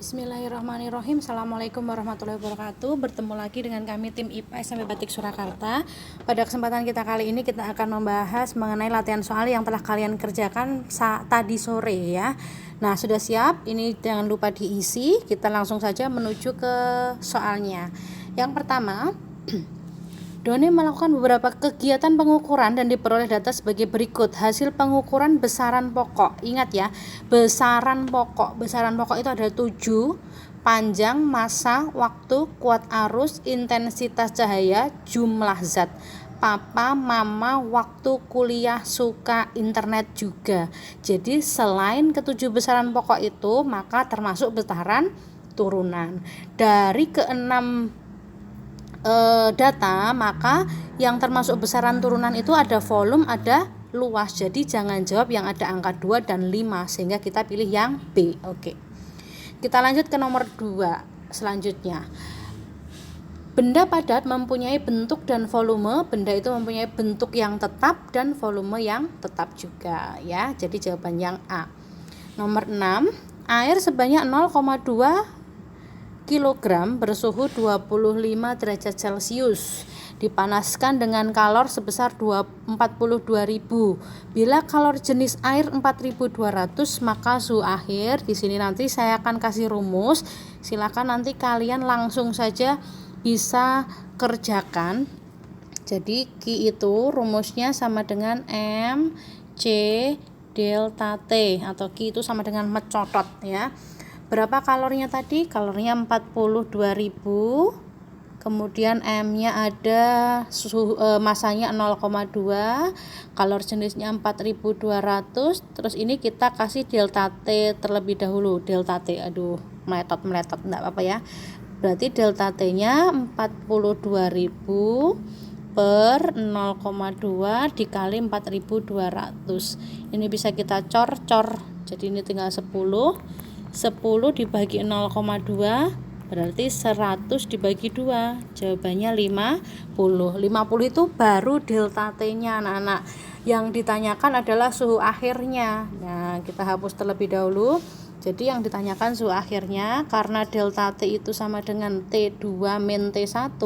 Bismillahirrahmanirrahim. Assalamualaikum warahmatullahi wabarakatuh. Bertemu lagi dengan kami tim IPA SMP Batik Surakarta. Pada kesempatan kita kali ini kita akan membahas mengenai latihan soal yang telah kalian kerjakan tadi sore ya. Nah, sudah siap? Ini jangan lupa diisi. Kita langsung saja menuju ke soalnya. Yang pertama, Doni melakukan beberapa kegiatan pengukuran dan diperoleh data sebagai berikut. Hasil pengukuran besaran pokok. Ingat ya, besaran pokok. Besaran pokok itu ada 7. Panjang, massa, waktu, kuat arus, intensitas cahaya, jumlah zat. Papa, mama, waktu, kuliah, suka, internet juga. Jadi selain ketujuh besaran pokok itu, maka termasuk besaran turunan. Dari keenam data, maka yang termasuk besaran turunan itu ada volume, ada luas. Jadi jangan jawab yang ada angka 2 dan 5, sehingga kita pilih yang B. Oke. Kita lanjut ke nomor 2 selanjutnya. Benda padat mempunyai bentuk dan volume. Benda itu mempunyai bentuk yang tetap dan volume yang tetap juga ya. Jadi jawaban yang A. Nomor 6, air sebanyak 0,2 kilogram bersuhu 25 derajat Celcius dipanaskan dengan kalor sebesar 42.000. Bila kalor jenis air 4.200, maka suhu akhir. Di sini nanti saya akan kasih rumus. Silakan nanti kalian langsung saja bisa kerjakan. Jadi Q itu rumusnya sama dengan M C delta T, atau Q itu sama dengan mencotot ya. Berapa kalornya tadi? Kalornya 42.000. Kemudian M-nya ada, masanya 0,2, kalor jenisnya 4.200. Terus ini kita kasih delta T terlebih dahulu. Delta T, meletot enggak apa-apa ya. Berarti delta T-nya 42.000 per 0,2 dikali 4.200. Ini bisa kita cor-cor. Jadi ini tinggal 10 dibagi 0,2 berarti 100 dibagi 2, jawabannya 50. 50 itu baru delta T-nya anak-anak. Yang ditanyakan adalah suhu akhirnya. Nah, kita hapus terlebih dahulu. Jadi yang ditanyakan suhu akhirnya, karena delta T itu sama dengan T2 min T1,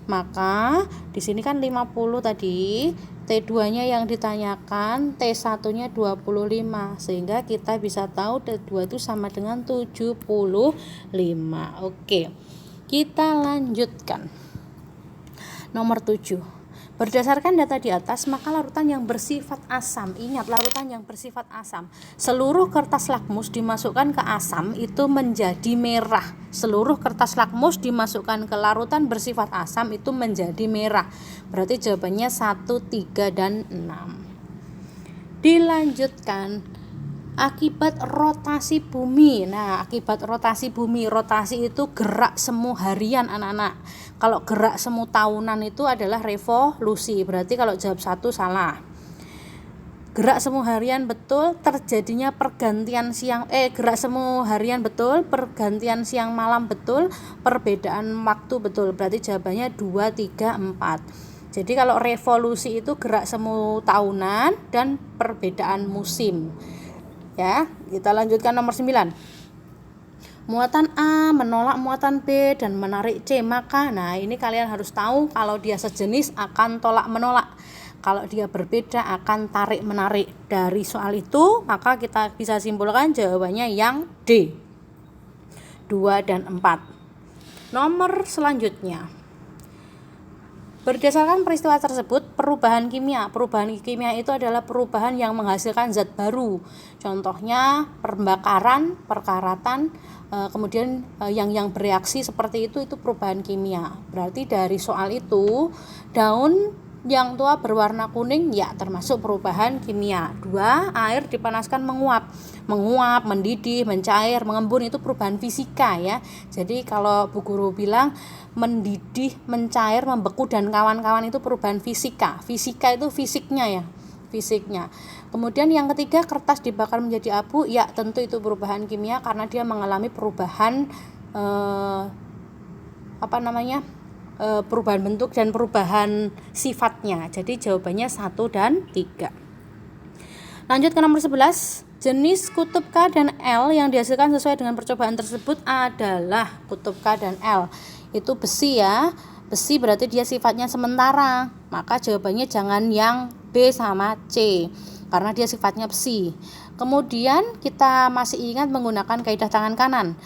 maka di sini kan 50 tadi, T2-nya yang ditanyakan, T1-nya 25, sehingga kita bisa tahu T2 itu sama dengan 75. Oke, kita lanjutkan. Nomor 7. Berdasarkan data di atas, maka larutan yang bersifat asam, ingat larutan yang bersifat asam, seluruh kertas lakmus dimasukkan ke asam itu menjadi merah. Seluruh kertas lakmus dimasukkan ke larutan bersifat asam itu menjadi merah. Berarti jawabannya 1, 3, dan 6. Dilanjutkan. Akibat rotasi bumi. Nah, akibat rotasi bumi, rotasi itu gerak semu harian anak-anak. Kalau gerak semu tahunan itu adalah revolusi. Berarti kalau jawab 1 salah. Gerak semu harian betul, terjadinya pergantian gerak semu harian betul, pergantian siang malam betul, perbedaan waktu betul. Berarti jawabannya 2, 3, 4. Jadi kalau revolusi itu gerak semu tahunan dan perbedaan musim. Ya, kita lanjutkan nomor 9. Muatan A menolak muatan B dan menarik C, maka ini kalian harus tahu kalau dia sejenis akan tolak menolak. Kalau dia berbeda akan tarik menarik. Dari soal itu maka kita bisa simpulkan jawabannya yang D. 2 dan 4. Nomor selanjutnya. Berdasarkan peristiwa tersebut, perubahan kimia itu adalah perubahan yang menghasilkan zat baru. Contohnya pembakaran, perkaratan, kemudian yang bereaksi seperti itu perubahan kimia. Berarti dari soal itu, daun yang tua berwarna kuning ya termasuk perubahan kimia. 2, air dipanaskan menguap, mendidih, mencair, mengembun itu perubahan fisika ya. Jadi kalau Bu Guru bilang mendidih, mencair, membeku dan kawan-kawan itu perubahan fisika. Fisika itu fisiknya. Kemudian yang ketiga, kertas dibakar menjadi abu, ya tentu itu perubahan kimia karena dia mengalami perubahan perubahan bentuk dan perubahan sifatnya. Jadi jawabannya 1 dan 3. Lanjut ke nomor 11. Jenis kutub K dan L yang dihasilkan sesuai dengan percobaan tersebut adalah kutub K dan L. Itu besi ya. Besi berarti dia sifatnya sementara. Maka jawabannya jangan yang B sama C karena dia sifatnya besi. Kemudian kita masih ingat menggunakan kaidah tangan kanan.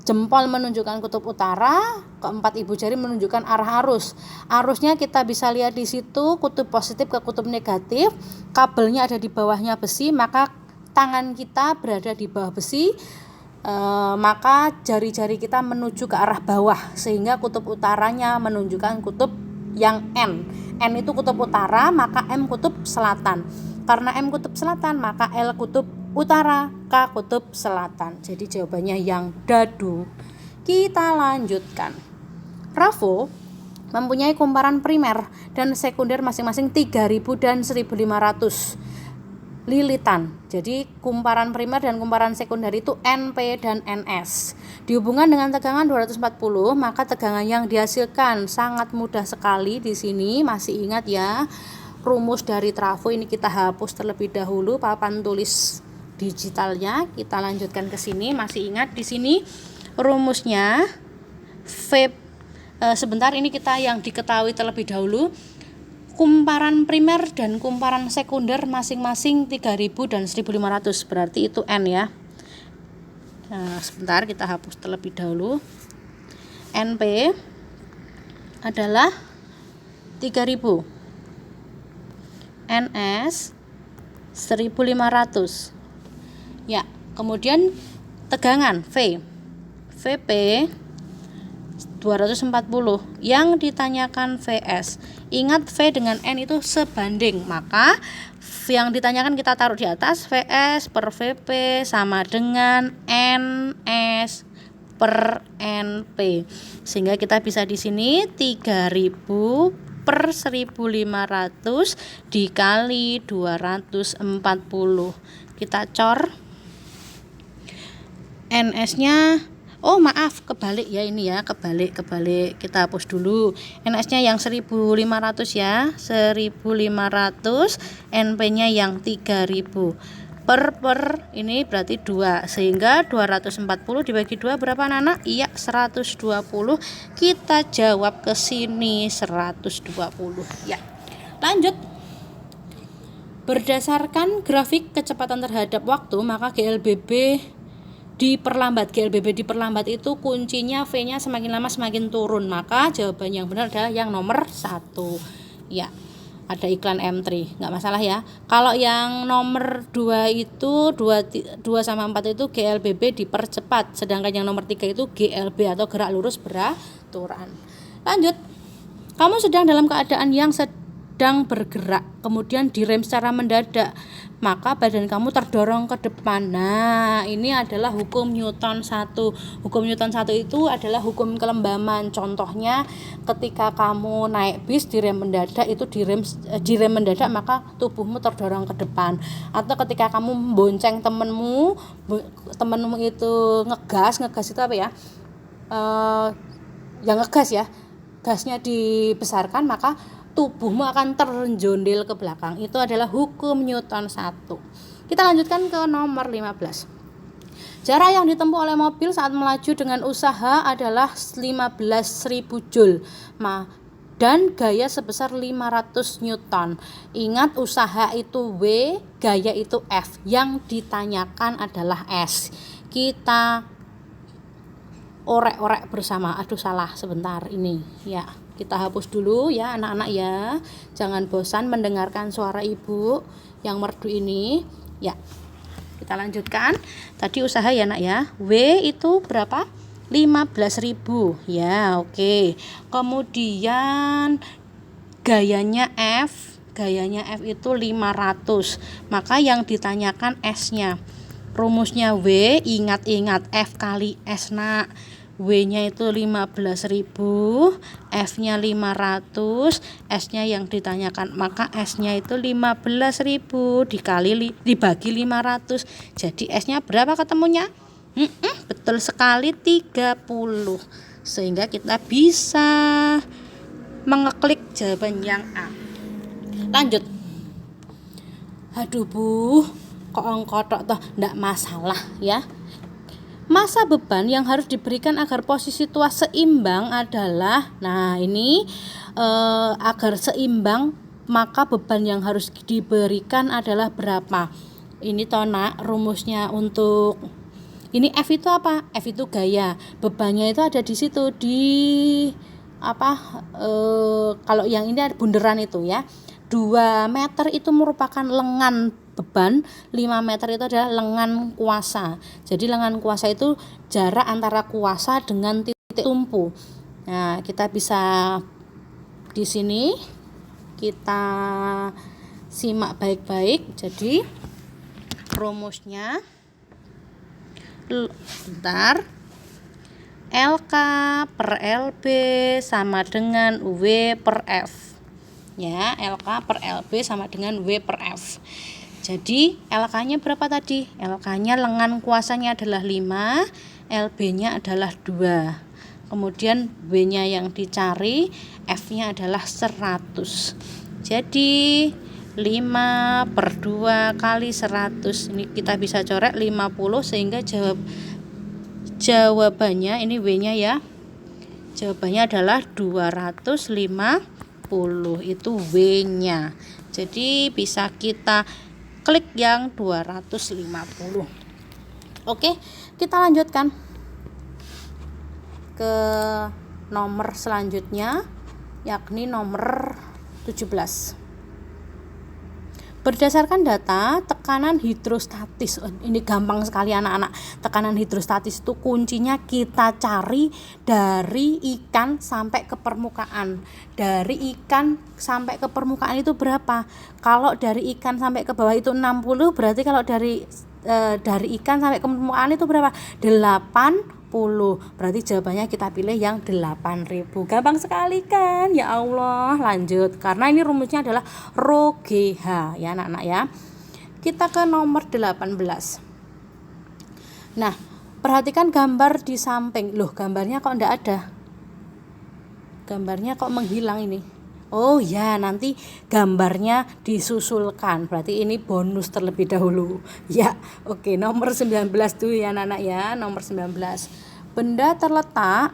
Jempol menunjukkan kutub utara, keempat ibu jari menunjukkan arah arus. Arusnya kita bisa lihat di situ, kutub positif ke kutub negatif. Kabelnya ada di bawahnya besi, maka tangan kita berada di bawah besi, maka jari-jari kita menuju ke arah bawah sehingga kutub utaranya menunjukkan kutub yang N. N itu kutub utara, maka M kutub selatan. Karena M kutub selatan, maka L kutub utara, K kutub selatan. Jadi jawabannya yang dadu. Kita lanjutkan. Bravo mempunyai kumparan primer dan sekunder masing-masing 3000 dan 1500 lilitan. Jadi kumparan primer dan kumparan sekunder itu NP dan NS. Dihubungkan dengan tegangan 240, maka tegangan yang dihasilkan sangat mudah sekali di sini. Masih ingat ya, rumus dari trafo ini kita hapus terlebih dahulu papan tulis digitalnya. Kita lanjutkan ke sini. Masih ingat di sini rumusnya V. Sebentar, ini kita yang diketahui terlebih dahulu. Kumparan primer dan kumparan sekunder masing-masing 3000 dan 1500, berarti itu N ya. Nah, sebentar kita hapus terlebih dahulu. NP adalah 3000, NS 1500. Ya, kemudian tegangan V. VP 240. Yang ditanyakan VS. Ingat V dengan N itu sebanding, maka yang ditanyakan kita taruh di atas. VS per VP sama dengan NS per NP. Sehingga kita bisa di sini 3000 per 1500 dikali 240. Kita cor. NS-nya kebalik ya, ini ya, kebalik. Kita hapus dulu. NS-nya yang 1500 ya, 1500, NP-nya yang 3000. Per ini berarti 2, sehingga 240 dibagi 2 berapa anak? Iya, 120. Kita jawab ke sini 120. Ya. Lanjut. Berdasarkan grafik kecepatan terhadap waktu, maka GLBB diperlambat itu kuncinya V-nya semakin lama semakin turun. Maka jawaban yang benar adalah yang nomor 1. Ya, ada iklan M3, nggak masalah ya. Kalau yang nomor 2 itu 2 sama 4 itu GLBB dipercepat, sedangkan yang nomor 3 itu GLB atau gerak lurus beraturan. Lanjut. Kamu sedang dalam keadaan yang sedang bergerak, kemudian direm secara mendadak, maka badan kamu terdorong ke depan. Nah, ini adalah hukum Newton 1. Hukum Newton 1 itu adalah hukum kelembaman. Contohnya ketika kamu naik bis direm mendadak, itu direm mendadak, maka tubuhmu terdorong ke depan. Atau ketika kamu bonceng temenmu itu ngegas itu apa ya? Yang ngegas ya. Gasnya dibesarkan, maka tubuhmu akan terjondel ke belakang. Itu adalah hukum Newton 1. Kita lanjutkan ke nomor 15. Jarak yang ditempuh oleh mobil saat melaju dengan usaha adalah 15.000 Joule dan gaya sebesar 500 Newton. Ingat, usaha itu W, gaya itu F. Yang ditanyakan adalah S. Kita orek-orek bersama. Salah sebentar ini ya. Kita hapus dulu ya anak-anak ya. Jangan bosan mendengarkan suara ibu yang merdu ini. Ya. Kita lanjutkan. Tadi usaha ya nak ya. W itu berapa? 15.000. Ya, oke. Kemudian gayanya F. Gayanya F itu 500. Maka yang ditanyakan S-nya. Rumusnya W, ingat-ingat F kali S nak. W-nya itu 15.000, F-nya 500, S-nya yang ditanyakan, maka S-nya itu 15.000 dibagi 500. Jadi S-nya berapa ketemunya? Betul sekali 30. Sehingga kita bisa mengeklik jawaban yang A. Lanjut. Aduh Bu, kok engko tok toh ndak masalah ya. Massa beban yang harus diberikan agar posisi tuas seimbang adalah, nah ini agar seimbang maka beban yang harus diberikan adalah berapa. Ini toh nak rumusnya untuk ini F itu apa? F itu gaya. Bebannya itu ada di situ di kalau yang ini ada bunderan itu ya. 2 meter itu merupakan lengan beban, 5 meter itu adalah lengan kuasa. Jadi lengan kuasa itu jarak antara kuasa dengan titik tumpu. Nah, kita bisa di sini kita simak baik-baik. Jadi rumusnya bentar. LK per LB sama dengan W per F. Ya, LK per LB sama dengan W per F. Jadi LK-nya berapa tadi? LK-nya lengan kuasanya adalah 5, LB-nya adalah 2. Kemudian W-nya yang dicari, F-nya adalah 100. Jadi 5 per 2 kali 100. Ini kita bisa coret 50 sehingga jawabannya ini W-nya ya. Jawabannya adalah 250. Itu W-nya. Jadi bisa kita klik yang 250. Oke, kita lanjutkan ke nomor selanjutnya, yakni nomor 17. Berdasarkan data tekanan hidrostatis, ini gampang sekali anak-anak. Tekanan hidrostatis itu kuncinya kita cari dari ikan sampai ke permukaan. Dari ikan sampai ke permukaan itu berapa? Kalau dari ikan sampai ke bawah itu 60, berarti kalau dari ikan sampai ke permukaan itu berapa? 80. Berarti jawabannya kita pilih yang 8.000. Gampang sekali kan? Ya Allah, lanjut. Karena ini rumusnya adalah Rho GH ya anak-anak ya. Kita ke nomor 18. Nah, perhatikan gambar di samping. Loh, gambarnya kok enggak ada? Gambarnya kok menghilang ini? Oh ya, nanti gambarnya disusulkan. Berarti ini bonus terlebih dahulu. Ya, oke, nomor 19 tuh ya anak-anak ya, nomor 19. Benda terletak